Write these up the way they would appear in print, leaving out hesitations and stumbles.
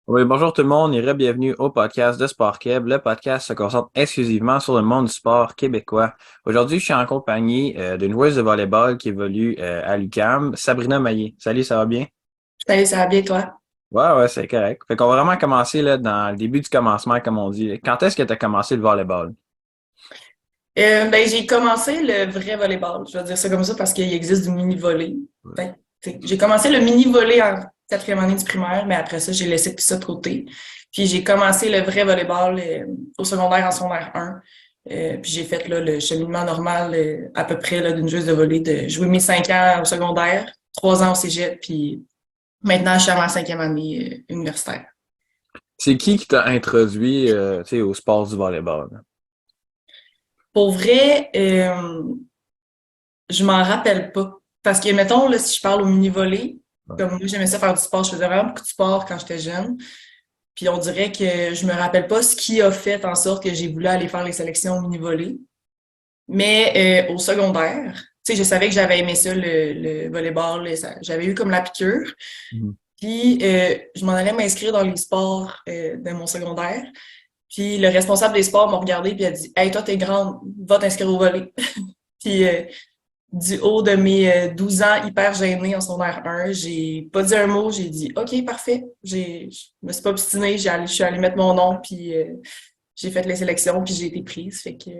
Oui, bonjour tout le monde et bienvenue au podcast de Sport Québec. Le podcast se concentre exclusivement sur le monde du sport québécois. Aujourd'hui, je suis en compagnie d'une joueuse de volleyball qui évolue à l'UQAM, Sabrina Maillé. Salut, ça va bien? Salut, ça va bien, toi? Ouais, c'est correct. Fait qu'on va vraiment commencer là, dans le début du commencement, comme on dit. Quand est-ce que tu as commencé le volleyball? J'ai commencé le vrai volleyball. Je vais dire ça comme ça parce qu'il existe du mini-volley. J'ai commencé le mini-volley en quatrième année du primaire, mais après ça, j'ai laissé tout ça de côté. Puis j'ai commencé le vrai volleyball au secondaire, en secondaire 1. Puis j'ai fait là, le cheminement normal à peu près là, d'une joueuse de volley, de jouer mes 5 ans au secondaire, 3 ans au cégep, puis maintenant je suis à ma cinquième année universitaire. C'est qui t'a introduit tu sais, au sport du volleyball? Pour vrai, je m'en rappelle pas. Parce que, mettons, là, si je parle au mini-volley, comme moi, j'aimais ça faire du sport. Je faisais vraiment beaucoup de sport quand j'étais jeune. Puis on dirait que je me rappelle pas ce qui a fait en sorte que j'ai voulu aller faire les sélections au mini-volley. Mais au secondaire, tu sais, je savais que j'avais aimé ça, le volleyball. J'avais eu comme la piqûre. Mhm. Puis je m'en allais m'inscrire dans les sports de mon secondaire. Puis le responsable des sports m'a regardé et a dit « Hey, toi, t'es grande, va t'inscrire au volley. » Puis du haut de mes 12 ans, hyper gênée en secondaire 1. J'ai pas dit un mot, j'ai dit OK, parfait. Je me suis pas obstinée, je suis allée mettre mon nom, puis j'ai fait les sélections, puis j'ai été prise. Fait que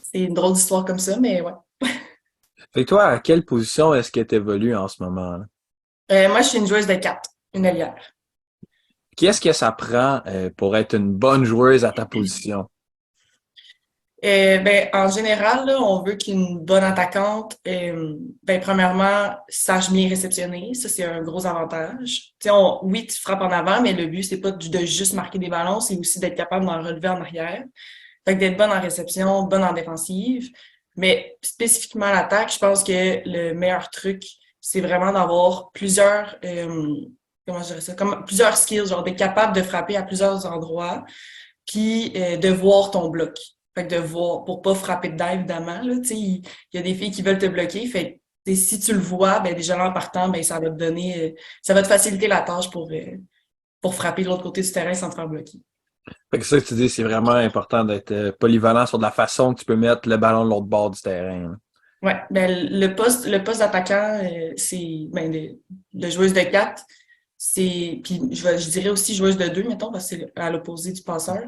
c'est une drôle d'histoire comme ça, mais ouais. Fait que toi, à quelle position est-ce que tu évolues en ce moment, là? Moi, je suis une joueuse de 4, une allière. Qu'est-ce que ça prend pour être une bonne joueuse à ta position? En général, là, on veut qu'une bonne attaquante, premièrement, sache bien réceptionner. Ça, c'est un gros avantage. Tu sais, oui, tu frappes en avant, mais le but, c'est pas de juste marquer des ballons, c'est aussi d'être capable d'en relever en arrière. Fait que d'être bonne en réception, bonne en défensive. Mais spécifiquement à l'attaque, je pense que le meilleur truc, c'est vraiment d'avoir plusieurs, comment je dirais ça, comme plusieurs skills, genre d'être capable de frapper à plusieurs endroits, puis de voir ton bloc. Fait que de voir, pour pas frapper dedans, évidemment, là, tu sais, il y a des filles qui veulent te bloquer, fait que si tu le vois, ben déjà là, en partant, ben ça va te donner, ça va te faciliter la tâche pour frapper de l'autre côté du terrain sans te faire bloquer. Fait que ça que tu dis, c'est vraiment important d'être polyvalent sur de la façon que tu peux mettre le ballon de l'autre bord du terrain, là. Ouais, ben le poste d'attaquant, c'est ben de joueuse de 4, c'est puis je dirais aussi joueuse de 2, mettons, parce que c'est à l'opposé du passeur.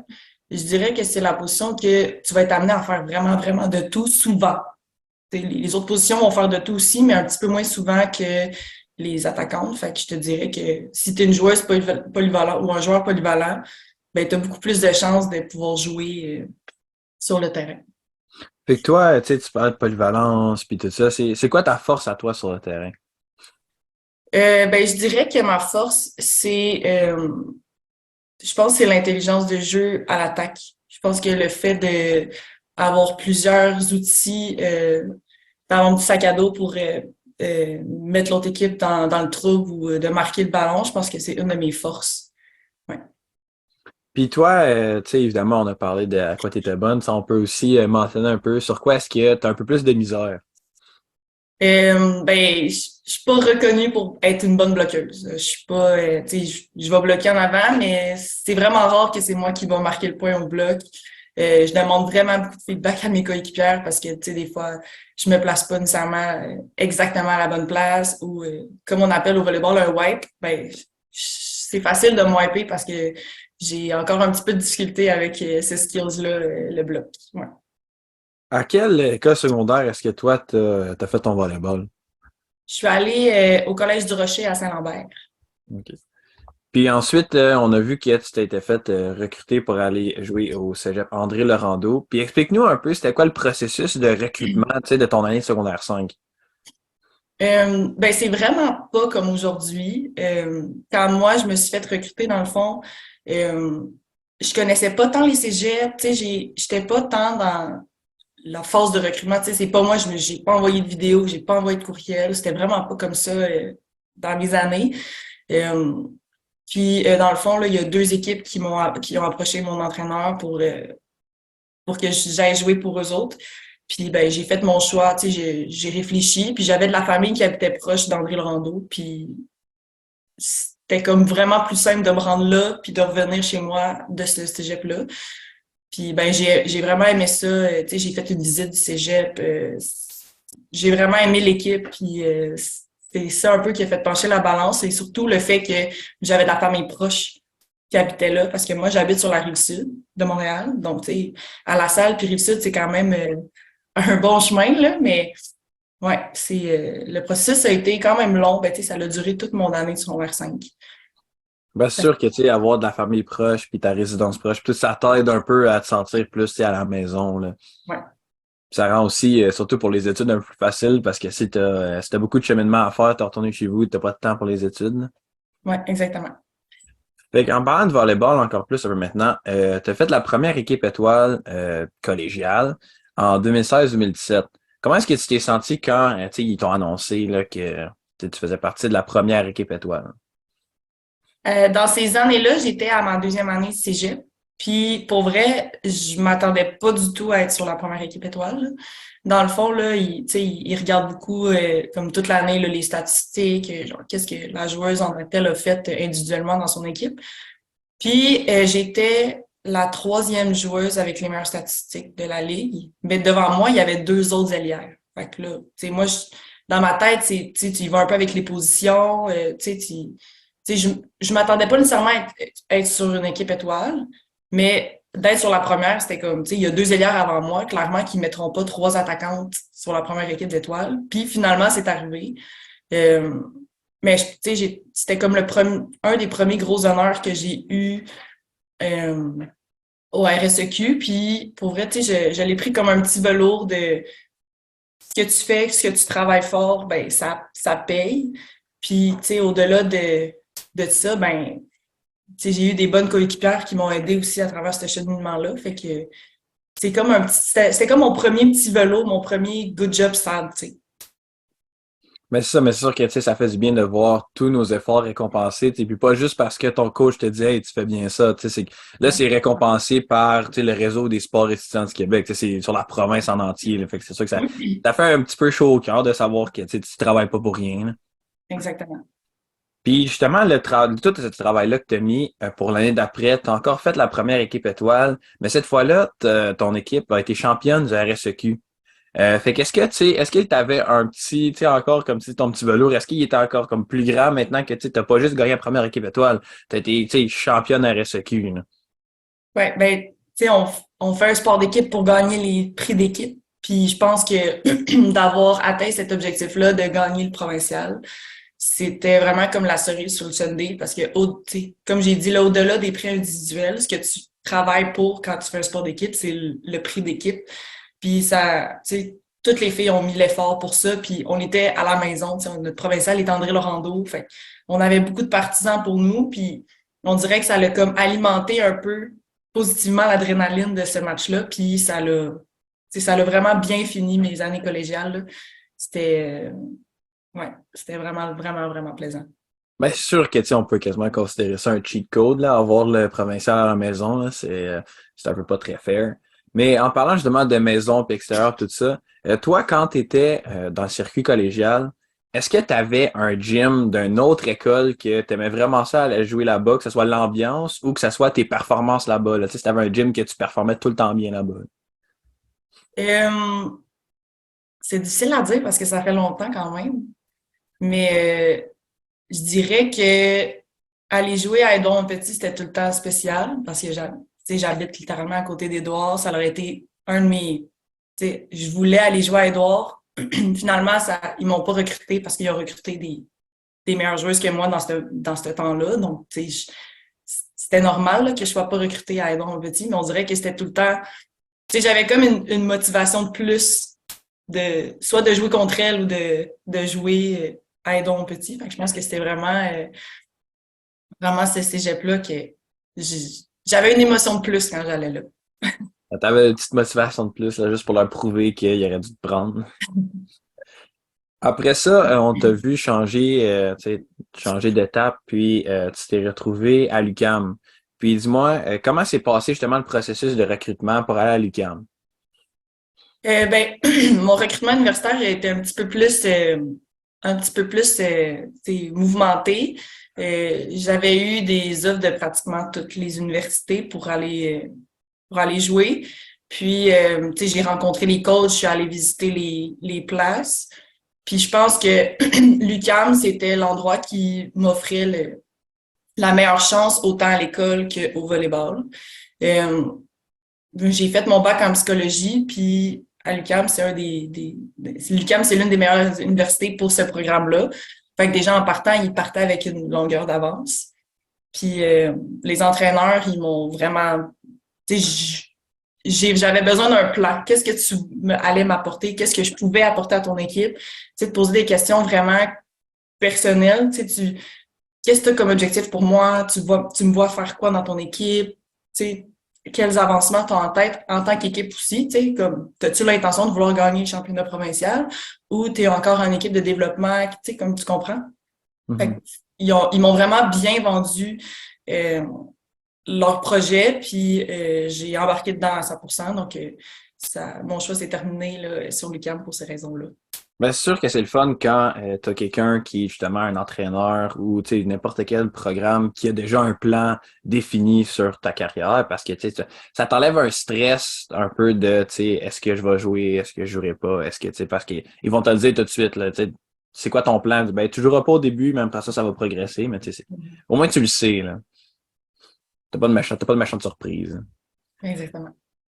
Je dirais que c'est la position que tu vas être amené à faire vraiment, vraiment de tout souvent. Les autres positions vont faire de tout aussi, mais un petit peu moins souvent que les attaquantes. Fait que je te dirais que si tu es une joueuse polyvalente ou un joueur polyvalent, ben tu as beaucoup plus de chances de pouvoir jouer sur le terrain. Fait que toi, tu sais, tu parles de polyvalence puis tout ça. C'est quoi ta force à toi sur le terrain? Je dirais que ma force, je pense que c'est l'intelligence de jeu à l'attaque. Je pense que le fait de avoir plusieurs outils dans mon petit sac à dos pour mettre l'autre équipe dans le trouble ou de marquer le ballon, je pense que c'est une de mes forces. Ouais. Puis toi, tu sais, évidemment, on a parlé de à quoi t'étais bonne. Ça, on peut aussi mentionner un peu sur quoi est-ce que t'as un peu plus de misère. Je suis pas reconnue pour être une bonne bloqueuse. Je suis pas, tu sais, je vais bloquer en avant, mais c'est vraiment rare que c'est moi qui va marquer le point au bloc. Je demande vraiment beaucoup de feedback à mes coéquipières parce que, tu sais, des fois, je me place pas nécessairement exactement à la bonne place ou, comme on appelle au volleyball un wipe, c'est facile de me wiper parce que j'ai encore un petit peu de difficulté avec ces skills-là, le bloc. Ouais. À quelle école secondaire est-ce que toi, t'as fait ton volleyball? Je suis allée au Collège du Rocher à Saint-Lambert. OK. Puis ensuite, on a vu que tu t'étais fait recruter pour aller jouer au Cégep André Laurando. Puis explique-nous un peu, c'était quoi le processus de recrutement, tu sais, de ton année secondaire 5. C'est vraiment pas comme aujourd'hui. Quand moi, je me suis fait recruter, dans le fond, euh, je connaissais pas tant les cégeps, tu sais, j'étais pas tant dans la phase de recrutement, tu sais, c'est pas moi, j'ai pas envoyé de vidéo, j'ai pas envoyé de courriel, c'était vraiment pas comme ça dans mes années. Euh, Dans le fond, là, il y a deux équipes qui ont approché mon entraîneur pour que j'aille jouer pour eux autres. Puis ben j'ai fait mon choix, tu sais, j'ai réfléchi, puis j'avais de la famille qui habitait proche d'André Laurando, puis c'était comme vraiment plus simple de me rendre là puis de revenir chez moi de ce cégep-là. Puis ben j'ai vraiment aimé ça. Tu sais, j'ai fait une visite du cégep. J'ai vraiment aimé l'équipe. Puis c'est ça un peu qui a fait pencher la balance. Et surtout le fait que j'avais de la famille proche qui habitait là. Parce que moi, j'habite sur la rive sud de Montréal. Donc, tu sais, à la salle puis rive sud, c'est quand même un bon chemin, là. Mais ouais, le processus a été quand même long. Ben, tu sais, ça a duré toute mon année de secondaire 5. Ben, c'est sûr que, tu sais, avoir de la famille proche puis ta résidence proche, plus ça t'aide un peu à te sentir plus, tu sais, à la maison, là. Ouais, Ça rend aussi, surtout pour les études, un peu plus facile parce que si t'as beaucoup de cheminement à faire, t'es retourné chez vous, t'as pas de temps pour les études, là. ouais, exactement. Fait qu'en parlant de volleyball encore plus un peu maintenant, t'as fait la première équipe étoile collégiale en 2016-2017. Comment est-ce que tu t'es senti quand tu sais, ils t'ont annoncé là, que tu faisais partie de la première équipe étoile? Dans ces années-là, j'étais à ma deuxième année de cégep. Puis, pour vrai, je m'attendais pas du tout à être sur la première équipe étoile, là. Dans le fond, là, tu sais, ils regardent beaucoup, comme toute l'année, là, les statistiques, genre, qu'est-ce que la joueuse en tant que telle a fait individuellement dans son équipe. Puis, j'étais la troisième joueuse avec les meilleures statistiques de la ligue. Mais devant moi, il y avait deux autres ailières. Fait que là, tu sais, moi, dans ma tête, tu y vas un peu avec les positions, tu sais, je m'attendais pas nécessairement à être sur une équipe étoile, mais d'être sur la première, c'était comme, tu sais, il y a deux ailières avant moi, clairement, qui mettront pas trois attaquantes sur la première équipe d'étoiles. Puis finalement, c'est arrivé. Euh, mais tu sais, c'était comme un des premiers gros honneurs que j'ai eu euh, au RSEQ. Puis pour vrai, tu sais, je l'ai pris comme un petit velours de ce que tu fais, ce que tu travailles fort, ben ça paye. Puis tu sais, au-delà de ça, ben tu sais, j'ai eu des bonnes coéquipières qui m'ont aidé aussi à travers ce cheminement-là. Fait que c'était comme mon premier petit vélo, mon premier good job stade, tu sais. Mais c'est ça, mais c'est sûr que tu sais, ça fait du bien de voir tous nos efforts récompensés, tu sais, puis pas juste parce que ton coach te dit hey, tu fais bien ça, tu sais, là, c'est récompensé par tu sais, le réseau des sports étudiants du Québec, tu sais, c'est sur la province en entier, là. Fait que c'est sûr que Oui, ça fait un petit peu chaud au cœur de savoir que tu sais, tu travailles pas pour rien, là. exactement. Puis justement, tout ce travail-là que tu as mis pour l'année d'après, tu as encore fait la première équipe étoile, mais cette fois-là, ton équipe a été championne du RSEQ. Fait qu'est-ce que tu sais, est-ce qu'il t'avait un petit, tu sais, encore comme si ton petit velours, est-ce qu'il était encore comme plus grand maintenant que tu sais, t'as pas juste gagné la première équipe étoile, t'as été, tu sais, championne RSEQ, là. Ouais, ben, tu sais, on fait un sport d'équipe pour gagner les prix d'équipe. Puis je pense que d'avoir atteint cet objectif-là de gagner le provincial, c'était vraiment comme la cerise sur le sundae parce que, tu sais, comme j'ai dit, là, au-delà des prix individuels, ce que tu travailles pour quand tu fais un sport d'équipe, c'est le prix d'équipe. Puis ça, tu sais, toutes les filles ont mis l'effort pour ça. Puis on était à la maison, tu sais, notre provincial est André Laurando. Fait on avait beaucoup de partisans pour nous. Puis on dirait que ça l'a comme alimenté un peu positivement l'adrénaline de ce match-là. Puis tu sais, ça l'a vraiment bien fini mes années collégiales, là. C'était, ouais, c'était vraiment, vraiment, vraiment plaisant. Ben, c'est sûr que, tu sais, on peut quasiment considérer ça un cheat code, là, avoir le provincial à la maison, là, c'est un peu pas très fair. Mais en parlant justement de maison puis extérieur, tout ça, toi, quand tu étais dans le circuit collégial, est-ce que tu avais un gym d'une autre école que tu aimais vraiment ça aller jouer là-bas, que ce soit l'ambiance ou que ce soit tes performances là-bas, là? Tu sais, si tu avais un gym que tu performais tout le temps bien là-bas. Euh, c'est difficile à dire parce que ça fait longtemps quand même. Mais je dirais que aller jouer à Édouard Petit, c'était tout le temps spécial parce que tu sais, j'habite littéralement à côté d'Édouard. Ça aurait été un de mes. Tu sais, je voulais aller jouer à Édouard. Finalement, ils m'ont pas recruté parce qu'ils ont recruté des meilleures joueuses que moi dans ce temps-là. Donc, tu sais, c'était normal là, que je sois pas recrutée à Édouard Petit, mais on dirait que c'était tout le temps. Tu sais, j'avais comme une motivation de plus de soit de jouer contre elle ou de jouer à Édouard Petit. Fait que je pense que c'était vraiment ce cégep-là que j'avais une émotion de plus quand j'allais là. T'avais une petite motivation de plus, là, juste pour leur prouver qu'il aurait dû te prendre. Après ça, on t'a vu changer, tu sais, changer d'étape, puis tu t'es retrouvé à l'UQAM. Puis dis-moi, comment s'est passé justement le processus de recrutement pour aller à l'UQAM? Ben, mon recrutement universitaire a été un petit peu plus tu sais, mouvementé J'avais eu des offres de pratiquement toutes les universités pour aller jouer. Puis, tu sais, j'ai rencontré les coachs, je suis allée visiter les places. Puis, je pense que l'UQAM, c'était l'endroit qui m'offrait la meilleure chance autant à l'école qu'au volleyball. Euh, j'ai fait mon bac en psychologie, puis à l'UQAM, l'UQAM, c'est l'une des meilleures universités pour ce programme-là. Fait que déjà en partant, ils partaient avec une longueur d'avance. Puis les entraîneurs, ils m'ont vraiment, tu sais, j'avais besoin d'un plan. Qu'est-ce que allais m'apporter? Qu'est-ce que je pouvais apporter à ton équipe? Tu sais, de poser des questions vraiment personnelles. Tu sais, qu'est-ce que tu as comme objectif pour moi? Tu me vois faire quoi dans ton équipe? Tu sais, quels avancements tu as en tête en tant qu'équipe aussi? Tu sais, comme, as-tu l'intention de vouloir gagner le championnat provincial ou tu es encore en équipe de développement? Tu sais, comme tu comprends? Fait que, ils m'ont vraiment bien vendu euh, leur projet, puis j'ai embarqué dedans à 100%. Donc, mon choix s'est terminé là, sur l'UQAM pour ces raisons-là. Ben, c'est sûr que c'est le fun quand tu as quelqu'un qui est justement un entraîneur ou tu sais, n'importe quel programme qui a déjà un plan défini sur ta carrière parce que tu sais, ça t'enlève un stress un peu de tu sais, est-ce que je vais jouer, est-ce que je jouerai pas, est-ce que tu sais, parce qu'ils vont te le dire tout de suite, là, tu sais, c'est quoi ton plan? Ben, tu joueras pas au début, même après ça, ça va progresser, mais tu sais, au moins tu le sais, là. T'as pas de méchante surprise. Exactement.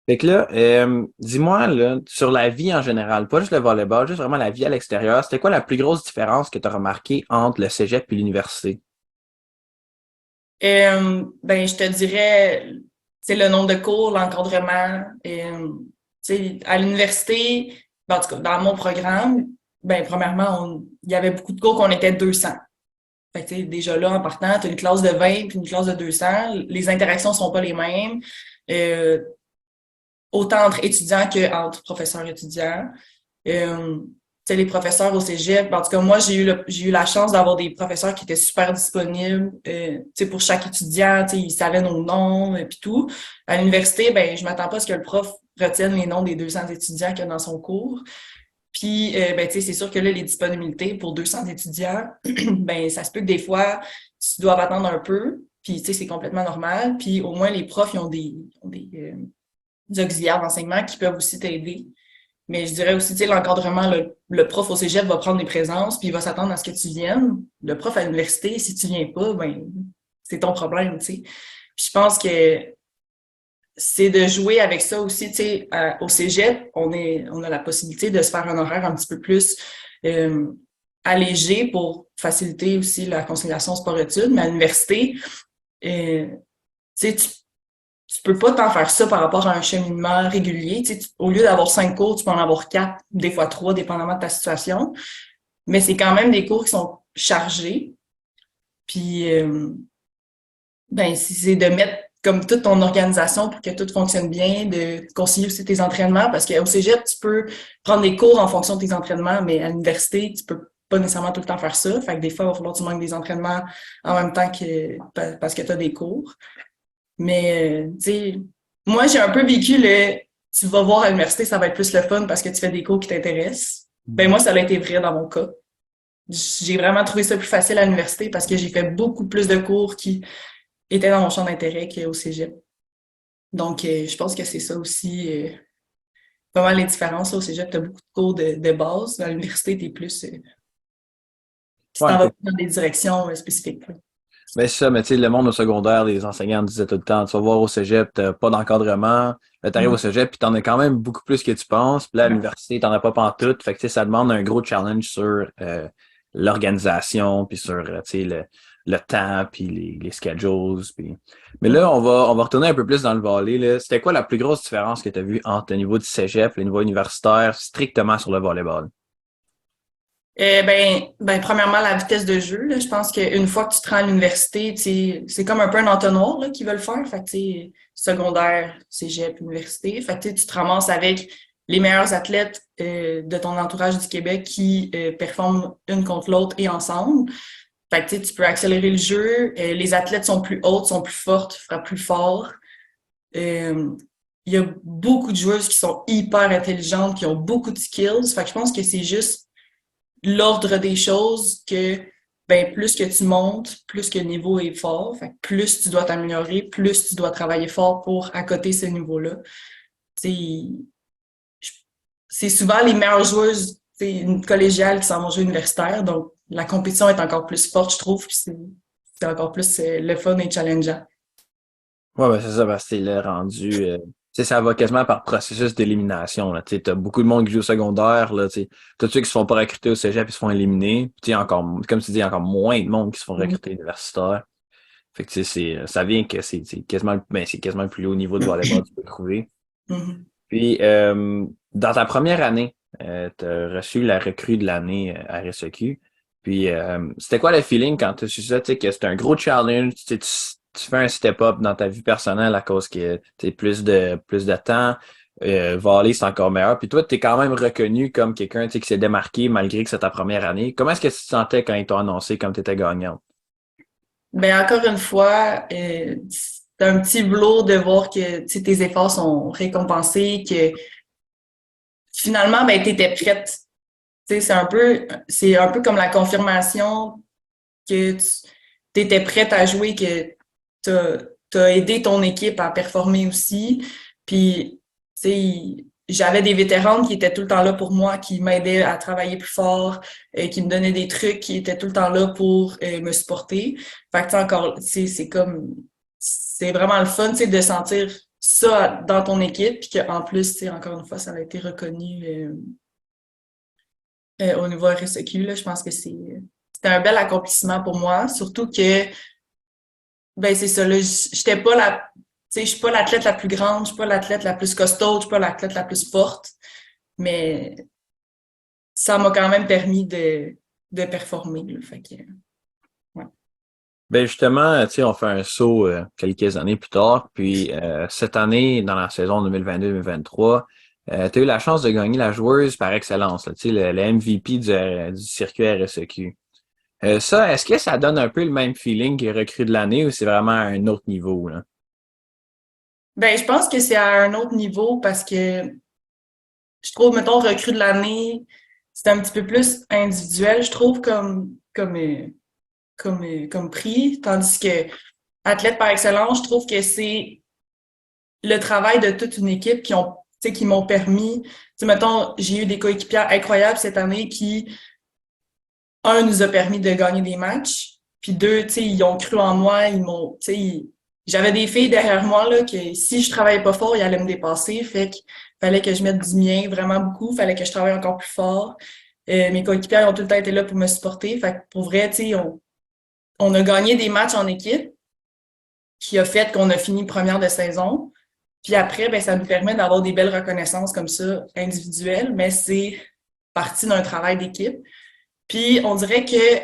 Fait que là, dis-moi, là, sur la vie en général, pas juste le volleyball, juste vraiment la vie à l'extérieur, c'était quoi la plus grosse différence que tu as remarqué entre le cégep et l'université? Ben, je te dirais, c'est le nombre de cours, l'encadrement. Tu sais, à l'université, ben, en tout cas, dans mon programme, ben, premièrement, il y avait beaucoup de cours qu'on était 200. Fait que, tu sais, déjà là, en partant, tu as une classe de 20 puis une classe de 200. Les interactions sont pas les mêmes. Euh, Autant entre étudiants qu'entre professeurs et étudiants. Tu sais, les professeurs au cégep, en tout cas, moi, j'ai eu la chance d'avoir des professeurs qui étaient super disponibles, tu sais, pour chaque étudiant, tu sais, ils savaient nos noms, et puis tout. À l'université, ben, je m'attends pas à ce que le prof retienne les noms des 200 étudiants qu'il y a dans son cours. Puis, ben, tu sais, c'est sûr que là, les disponibilités pour 200 étudiants, ben, ça se peut que des fois, tu dois attendre un peu. Puis, tu sais, c'est complètement normal. Puis, au moins, les profs, ils ont des auxiliaires d'enseignement qui peuvent aussi t'aider. Mais je dirais aussi, tu sais, l'encadrement, le prof au cégep va prendre des présences, puis il va s'attendre à ce que tu viennes. Le prof à l'université, si tu viens pas, ben, c'est ton problème, tu sais. Puis je pense que c'est de jouer avec ça aussi, tu sais, au cégep, on a la possibilité de se faire un horaire un petit peu plus euh, allégé pour faciliter aussi la conciliation sport-études, mais à l'université, tu sais, tu peux pas t'en faire ça par rapport à un cheminement régulier. Tu sais, au lieu d'avoir 5 cours, tu peux en avoir 4, des fois 3, dépendamment de ta situation. Mais c'est quand même des cours qui sont chargés. Puis, ben, c'est de mettre comme toute ton organisation pour que tout fonctionne bien, de concilier aussi tes entraînements, parce qu'au cégep, tu peux prendre des cours en fonction de tes entraînements, mais à l'université, tu peux pas nécessairement tout le temps faire ça. Fait que des fois, il va falloir que tu manques des entraînements en même temps que parce que tu as des cours. Mais, tu sais, moi, j'ai un peu vécu tu vas voir à l'université, ça va être plus le fun parce que tu fais des cours qui t'intéressent. Ben, moi, ça a été vrai dans mon cas. J'ai vraiment trouvé ça plus facile à l'université parce que j'ai fait beaucoup plus de cours qui étaient dans mon champ d'intérêt qu'au cégep. Donc, je pense que c'est ça aussi, vraiment les différences. Là, au cégep, tu as beaucoup de cours de base. À l'université, tu es plus, tu Ouais, t'en vas plus dans des directions spécifiques. Là. ben c'est ça, mais tu sais, le monde au secondaire, les enseignants disaient tout le temps, tu vas voir au cégep, t'as pas d'encadrement. Là, t'arrives au cégep, puis t'en as quand même beaucoup plus que tu penses. Puis là, à Ouais. l'université, t'en as pas pantoute. Fait que tu sais, ça demande un gros challenge sur l'organisation, puis sur tu sais, le temps, puis les schedules. Puis... Mais là, on va retourner un peu plus dans le volley. Là. C'était quoi la plus grosse différence que tu as vue entre le niveau du cégep et le niveau universitaire, strictement sur le volleyball? Premièrement, la vitesse de jeu. Là, je pense qu'une fois que tu te rends à l'université, c'est comme un peu un entonnoir là, qu'ils veulent faire. Fait que, tu sais, secondaire, cégep, université. Fait que, tu te ramasses avec les meilleurs athlètes de ton entourage du Québec qui performent une contre l'autre et ensemble. Fait que, tu peux accélérer le jeu. Les athlètes sont plus hautes, sont plus fortes, frappent plus fort. Euh, Il y a beaucoup de joueuses qui sont hyper intelligentes, qui ont beaucoup de skills. Fait que je pense que c'est juste l'ordre des choses que ben plus que tu montes, plus que le niveau est fort. Fait que plus tu dois t'améliorer, plus tu dois travailler fort pour accoter ce niveau-là. C'est c'est souvent les meilleures joueuses, c'est une collégiale qui s'en vont jouer universitaire, donc la compétition est encore plus forte, je trouve, puis c'est encore plus le fun et challengeant. Ouais, ben c'est ça, parce que c'est le rendu. Tu sais, ça va quasiment par processus d'élimination. Là. Tu sais, t'as beaucoup de monde qui joue au secondaire, là, tu sais. Tous ceux qui se font pas recruter au cégep, ils se font éliminer. Tu sais, encore, comme tu dis, encore moins de monde qui se font recruter universitaire. Fait que tu sais, ça vient que c'est quasiment, c'est quasiment le plus haut niveau de volleyball que tu peux trouver. Mhm. Puis, dans ta première année, tu as reçu la recrue de l'année à RSEQ. Puis, c'était quoi le feeling quand tu as su ça, tu sais, que c'était un gros challenge, tu sais, tu fais un step-up dans ta vie personnelle à cause que tu sais, plus de temps, volley, c'est encore meilleur. Puis toi, tu es quand même reconnu comme quelqu'un, tu sais, qui s'est démarqué malgré que c'est ta première année. Comment est-ce que tu te sentais quand ils t'ont annoncé comme tu étais gagnante? Ben encore une fois, c'est un petit velours de voir que tu sais, tes efforts sont récompensés, que finalement, ben, tu étais prête. Tu sais, c'est un peu comme la confirmation que tu étais prête à jouer, que tu as aidé ton équipe à performer aussi. Puis, tu sais, j'avais des vétérans qui étaient tout le temps là pour moi, qui m'aidaient à travailler plus fort, qui me donnaient des trucs, qui étaient tout le temps là pour me supporter. Fait que, tu sais, encore, c'est comme, c'est vraiment le fun, tu sais, de sentir ça dans ton équipe, puis qu'en plus, tu sais, encore une fois, ça a été reconnu au niveau RSEQ, là. Je pense que c'était un bel accomplissement pour moi, surtout que ben c'est ça, là, j'étais pas tu sais, je suis pas l'athlète la plus grande, je suis pas l'athlète la plus costaud, je suis pas l'athlète la plus forte, mais ça m'a quand même permis de performer, là, fait que, ouais. Ben justement, tu sais, on fait un saut quelques années plus tard, puis cette année, dans la saison 2022-2023, tu as eu la chance de gagner la joueuse par excellence, là, tu sais, le MVP du circuit RSEQ. Ça, est-ce que ça donne un peu le même feeling que recrue de l'année ou c'est vraiment à un autre niveau, là? Ben, je pense que c'est à un autre niveau parce que je trouve, mettons, recrue de l'année, c'est un petit peu plus individuel, je trouve, comme prix, tandis que athlète par excellence, je trouve que c'est le travail de toute une équipe tu sais, qui m'ont permis, tu sais, mettons, j'ai eu des coéquipières incroyables cette année qui, un, nous a permis de gagner des matchs, puis deux, tu sais, ils ont cru en moi, tu sais, j'avais des filles derrière moi, là, que si je travaillais pas fort, ils allaient me dépasser, fait qu'il fallait que je mette du mien vraiment beaucoup, fallait que je travaille encore plus fort. Mes coéquipières ont tout le temps été là pour me supporter, fait que pour vrai, tu sais, on a gagné des matchs en équipe, qui a fait qu'on a fini première de saison. Puis après, ben, ça nous permet d'avoir des belles reconnaissances comme ça, individuelles, mais c'est partie d'un travail d'équipe. Puis on dirait que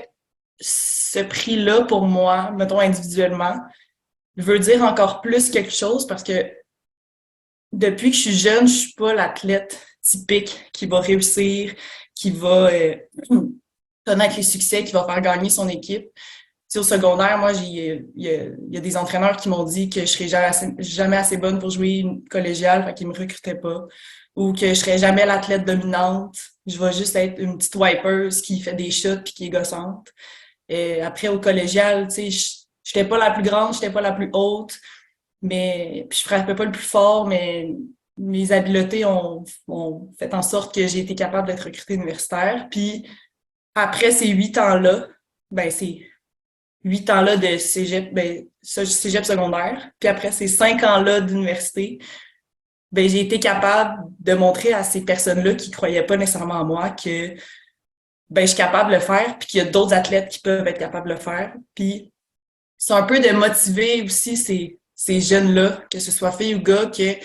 ce prix-là, pour moi, mettons individuellement, veut dire encore plus quelque chose parce que depuis que je suis jeune, je suis pas l'athlète typique qui va réussir, qui va connaître les succès, qui va faire gagner son équipe. Au secondaire, moi, il y a des entraîneurs qui m'ont dit que je serais jamais assez bonne pour jouer une collégiale, fait qu'ils me recrutaient pas. Ou que je serais jamais l'athlète dominante. Je vais juste être une petite wipeuse qui fait des shots puis qui est gossante. Et après, au collégial, tu sais, j'étais pas la plus grande, j'étais pas la plus haute, mais puis je frappais pas le plus fort, mais mes habiletés ont fait en sorte que j'ai été capable d'être recrutée universitaire. Puis après ces 8 ans-là, ben c'est 8 ans-là de cégep, ben, cégep secondaire. Puis après ces 5 ans-là d'université, ben, j'ai été capable de montrer à ces personnes-là qui croyaient pas nécessairement en moi que ben, je suis capable de le faire, puis qu'il y a d'autres athlètes qui peuvent être capables de le faire. Puis c'est un peu de motiver aussi ces jeunes-là, que ce soit filles ou gars, que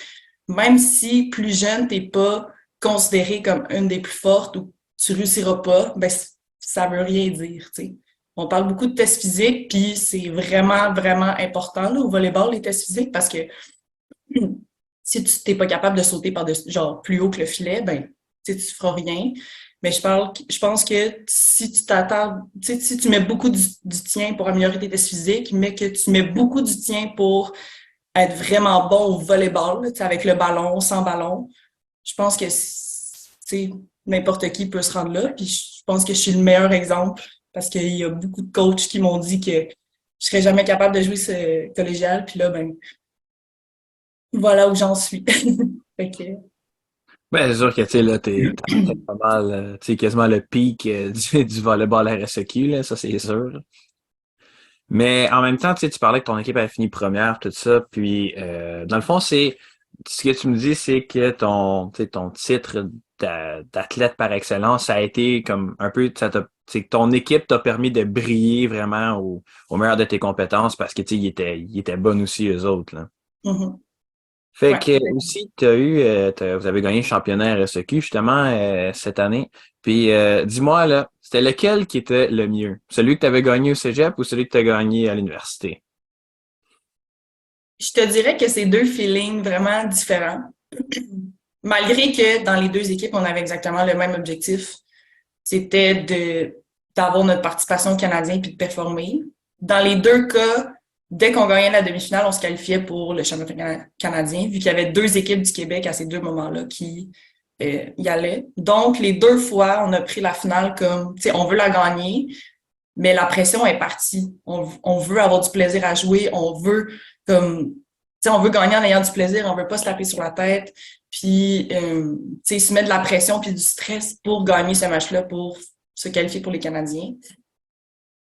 même si plus jeune, t'es pas considéré comme une des plus fortes ou tu réussiras pas, ben ça veut rien dire, tu sais. On parle beaucoup de tests physiques, puis c'est vraiment, vraiment important là, au volleyball, les tests physiques, parce que si tu t'es pas capable de sauter genre plus haut que le filet, ben tu sais, tu feras rien. Mais je pense que si tu t'attends, tu sais, si tu mets beaucoup du tien pour améliorer tes tests physiques, mais que tu mets beaucoup du tien pour être vraiment bon au volleyball, tu sais, avec le ballon, sans ballon, je pense que tu sais, n'importe qui peut se rendre là. Puis je pense que je suis le meilleur exemple parce qu'il y a beaucoup de coachs qui m'ont dit que je serais jamais capable de jouer ce collégial. Puis là, ben, voilà où j'en suis. Fait que, Ben, c'est sûr que, tu sais, là, t'es pas mal, tu sais, quasiment le pic du volleyball RSEQ, là, ça, c'est sûr. Mais en même temps, tu sais, tu parlais que ton équipe a fini première, tout ça, puis dans le fond, c'est ce que tu me dis, c'est que tu sais, ton titre d'athlète par excellence, ça a été comme un peu, c'est que ton équipe t'a permis de briller vraiment au meilleur de tes compétences parce que tu sais, ils étaient bonnes aussi eux autres, là. mhm. Fait Ouais. que aussi, vous avez gagné le championnat RSEQ justement cette année. Puis dis-moi là, c'était lequel qui était le mieux? Celui que tu avais gagné au Cégep ou celui que tu as gagné à l'université? Je te dirais que c'est deux feelings vraiment différents. Malgré que dans les deux équipes, on avait exactement le même objectif, c'était d'avoir notre participation au Canadien puis de performer. Dans les deux cas, dès qu'on gagnait la demi-finale, on se qualifiait pour le championnat canadien, vu qu'il y avait deux équipes du Québec à ces deux moments-là qui y allaient. Donc, les deux fois, on a pris la finale comme, tu sais, on veut la gagner, mais la pression est partie. On veut avoir du plaisir à jouer, on veut comme, tu sais, on veut gagner en ayant du plaisir, on veut pas se taper sur la tête, puis, tu sais, se mettre de la pression puis du stress pour gagner ce match-là, pour se qualifier pour les Canadiens.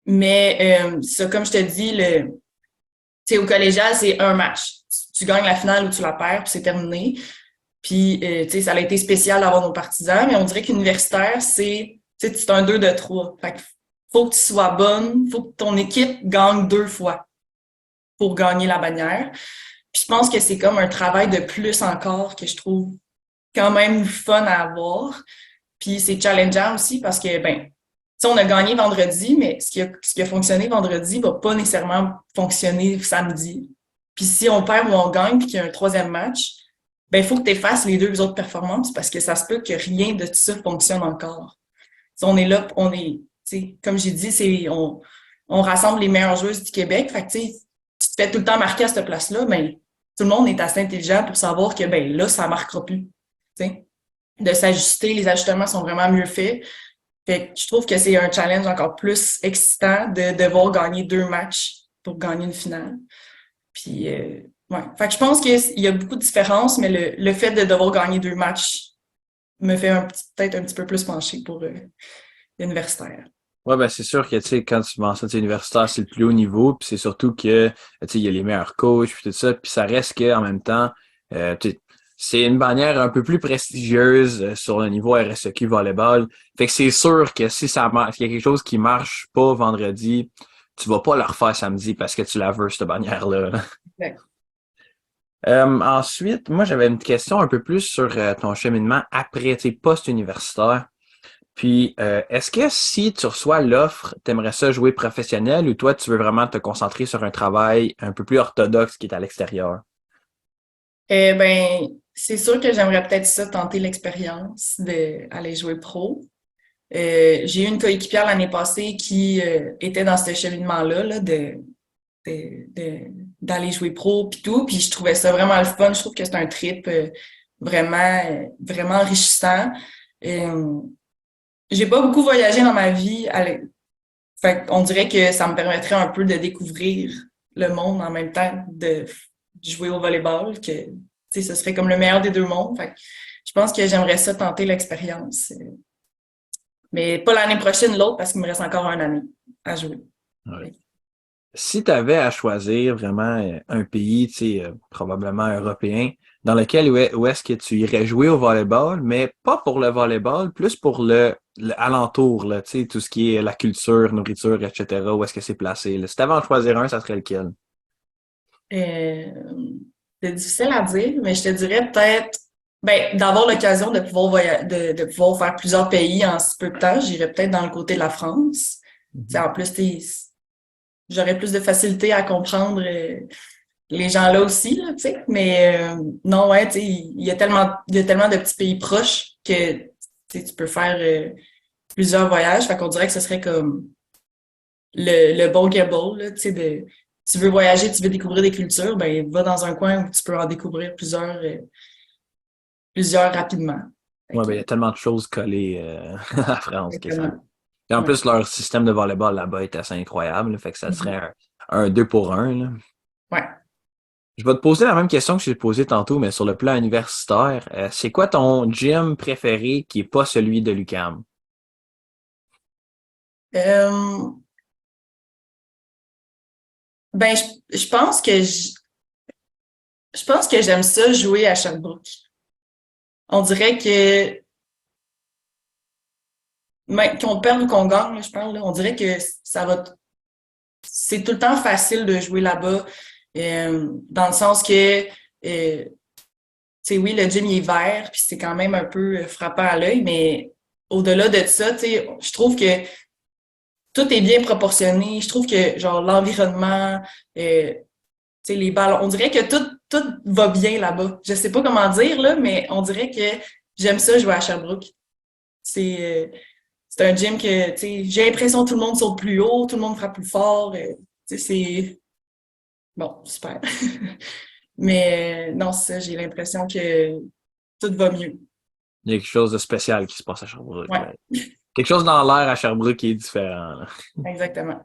Mais ça, comme je te dis, tu sais, au collégial, c'est un match. Tu gagnes la finale ou tu la perds, puis c'est terminé. Puis, tu sais, ça a été spécial d'avoir nos partisans, mais on dirait qu'universitaire, c'est un 2 de 3. Fait que faut que tu sois bonne, faut que ton équipe gagne deux fois pour gagner la bannière. Puis je pense que c'est comme un travail de plus encore que je trouve quand même fun à avoir. Puis c'est challengeant aussi parce que, ben, si on a gagné vendredi, mais ce qui a fonctionné vendredi va pas nécessairement fonctionner samedi. Puis si on perd ou on gagne puis qu'il y a un troisième match, ben, il faut que tu effaces les deux autres performances parce que ça se peut que rien de tout ça fonctionne encore. Si on est là, comme j'ai dit, on rassemble les meilleures joueuses du Québec. Fait que, tu sais, tu te fais tout le temps marquer à cette place-là, ben, tout le monde est assez intelligent pour savoir que, ben, là, ça marquera plus. Tu sais, de s'ajuster, les ajustements sont vraiment mieux faits. Fait que je trouve que c'est un challenge encore plus excitant de devoir gagner deux matchs pour gagner une finale. Puis, ouais. Fait que je pense qu'il y a beaucoup de différences, mais le fait de devoir gagner deux matchs me fait peut-être un petit peu plus pencher pour l'universitaire. Ouais, ben c'est sûr que tu sais, quand tu mentionnes tu sais, universitaire, c'est le plus haut niveau, puis c'est surtout que tu sais, il y a les meilleurs coachs, puis tout ça, puis ça reste que en même temps, tu sais, c'est une bannière un peu plus prestigieuse sur le niveau RSEQ volleyball. Fait que c'est sûr que si ça marche, s'il y a quelque chose qui marche pas vendredi, tu vas pas le refaire samedi parce que tu la veux, cette bannière-là. Ouais. Ensuite, moi j'avais une question un peu plus sur ton cheminement après, tu sais, post-universitaire. Puis, est-ce que si tu reçois l'offre, t'aimerais ça jouer professionnel ou toi, tu veux vraiment te concentrer sur un travail un peu plus orthodoxe qui est à l'extérieur? Ben, c'est sûr que j'aimerais peut-être ça tenter l'expérience d'aller jouer pro. J'ai eu une coéquipière l'année passée qui était dans ce cheminement-là, là, d'aller jouer pro puis tout. Puis je trouvais ça vraiment le fun. Je trouve que c'est un trip vraiment enrichissant. Euh, j'ai pas beaucoup voyagé dans ma vie. Fait qu'on dirait que ça me permettrait un peu de découvrir le monde en même temps de jouer au volleyball, que tu sais, ce serait comme le meilleur des deux mondes. Fait que je pense que j'aimerais ça tenter l'expérience. Mais pas l'année prochaine, l'autre, parce qu'il me reste encore une année à jouer. Ouais. Si tu avais à choisir vraiment un pays, tu sais, probablement européen, dans lequel où est-ce que tu irais jouer au volleyball, mais pas pour le volleyball, plus pour le alentour, là, tu sais, tout ce qui est la culture, nourriture, etc., où est-ce que c'est placé, là. Si tu avais à en choisir un, ça serait lequel? Euh, c'est difficile à dire, mais je te dirais peut-être ben, d'avoir l'occasion de pouvoir de pouvoir faire plusieurs pays en si peu de temps, j'irais peut-être dans le côté de la France. Tu sais, Mhm. en plus, j'aurais plus de facilité à comprendre les gens là aussi, là, tu sais. Mais non, ouais, tu sais, il y a tellement de petits pays proches que tu sais, tu peux faire plusieurs voyages. Fait qu'on dirait que ce serait comme le bon gamble, là, tu sais, tu veux voyager, tu veux découvrir des cultures, ben va dans un coin où tu peux en découvrir plusieurs rapidement. Fait Ouais, que, ben, il y a tellement de choses collées à France que ça. exactement. Et en Ouais. plus, leur système de volleyball là-bas est assez incroyable, là, fait que ça serait Mhm. un 2 pour 1. Là. Ouais. Je vais te poser la même question que je t'ai posée tantôt, mais sur le plan universitaire. C'est quoi ton gym préféré qui est pas celui de l'UQAM? Euh, ben, je pense que je pense que j'aime ça jouer à Sherbrooke. On dirait que même qu'on perde ou qu'on gagne, là, je parle, là, on dirait que ça va. C'est tout le temps facile de jouer là-bas, dans le sens que, tu sais, oui, le gym il est vert, puis c'est quand même un peu frappant à l'œil, mais au-delà de ça, tu sais, je trouve que tout est bien proportionné. Je trouve que genre l'environnement, tu sais, les ballons, on dirait que tout va bien là-bas. Je sais pas comment dire là, mais on dirait que j'aime ça jouer à Sherbrooke. C'est c'est un gym que, tu sais, j'ai l'impression que tout le monde saute plus haut, tout le monde frappe plus fort. Tu sais, c'est bon, super. Mais non, c'est ça, j'ai l'impression que tout va mieux. Il y a quelque chose de spécial qui se passe à Sherbrooke. Ouais, Ben, quelque chose dans l'air à Sherbrooke qui est différent. Là. exactement.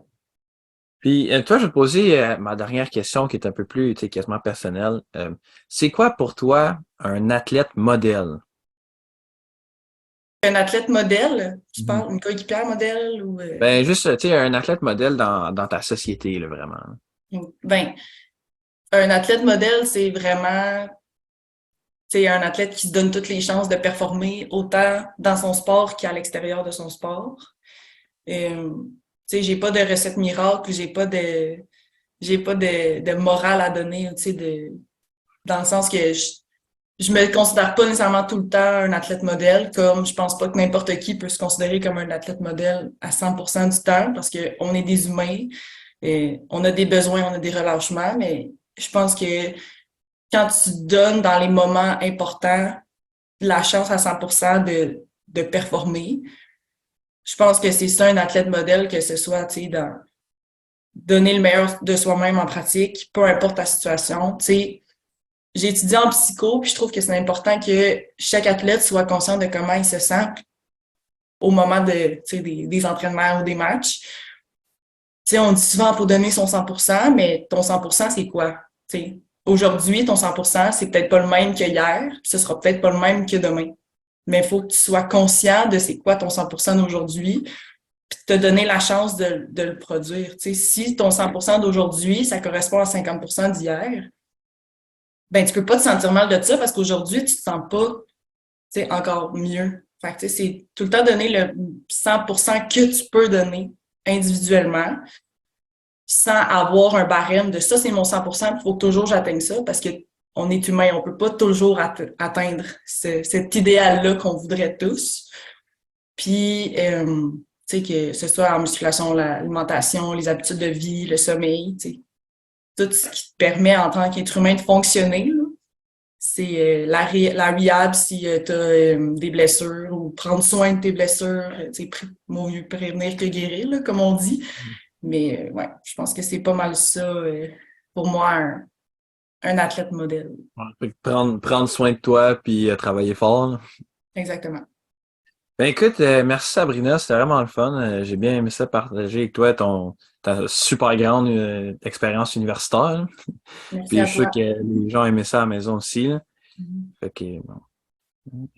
Puis toi, je vais te poser ma dernière question qui est un peu plus, tu sais, quasiment personnelle. C'est quoi pour toi un athlète modèle? Un athlète modèle, tu Mhm. parles, une coéquipière modèle ou Ben juste, tu sais, un athlète modèle dans ta société, là, vraiment. ben, un athlète modèle, c'est vraiment c'est un athlète qui se donne toutes les chances de performer autant dans son sport qu'à l'extérieur de son sport. Euh, j'ai pas de recette miracle, j'ai pas de morale à donner, dans le sens que je me considère pas nécessairement tout le temps un athlète modèle, comme je pense pas que n'importe qui peut se considérer comme un athlète modèle à 100% du temps, parce que on est des humains, et on a des besoins, on a des relâchements, mais je pense que quand tu donnes dans les moments importants la chance à 100% de performer, je pense que c'est ça un athlète modèle, que ce soit, tu sais, dans donner le meilleur de soi-même en pratique, peu importe la situation. Tu sais, j'ai étudié en psycho, puis je trouve que c'est important que chaque athlète soit conscient de comment il se sent au moment de, tu sais, des entraînements ou des matchs. Tu sais, on dit souvent pour donner son 100%, mais ton 100%, c'est quoi? Tu sais, aujourd'hui, ton 100%, c'est peut-être pas le même que hier, puis ce sera peut-être pas le même que demain. Mais il faut que tu sois conscient de c'est quoi ton 100% d'aujourd'hui, puis te donner la chance de le produire. Tu sais, si ton 100% d'aujourd'hui, ça correspond à 50% d'hier, ben tu peux pas te sentir mal de ça parce qu'aujourd'hui, tu te sens pas, tu sais, encore mieux. Fait que, tu sais, c'est tout le temps donner le 100% que tu peux donner individuellement sans avoir un barème de ça, c'est mon 100%, il faut toujours que j'atteigne ça parce que on est humain, on peut pas toujours atteindre cet idéal-là qu'on voudrait tous. Puis, tu sais, que ce soit en musculation, l'alimentation, les habitudes de vie, le sommeil, tu sais, tout ce qui te permet en tant qu'être humain de fonctionner, là. C'est la rehab si tu as des blessures ou prendre soin de tes blessures, tu sais, mieux prévenir que guérir, là, comme on dit. Mais ouais, je pense que c'est pas mal ça pour moi, un athlète modèle. Ouais. Fait que prendre soin de toi puis travailler fort. Là. Exactement. Ben écoute, merci Sabrina, c'était vraiment le fun. J'ai bien aimé ça partager avec toi ta super grande expérience universitaire. Là. Merci Puis à je suis sûr toi. que les gens aimaient ça à la maison aussi. Là. Mhm. Fait que bon.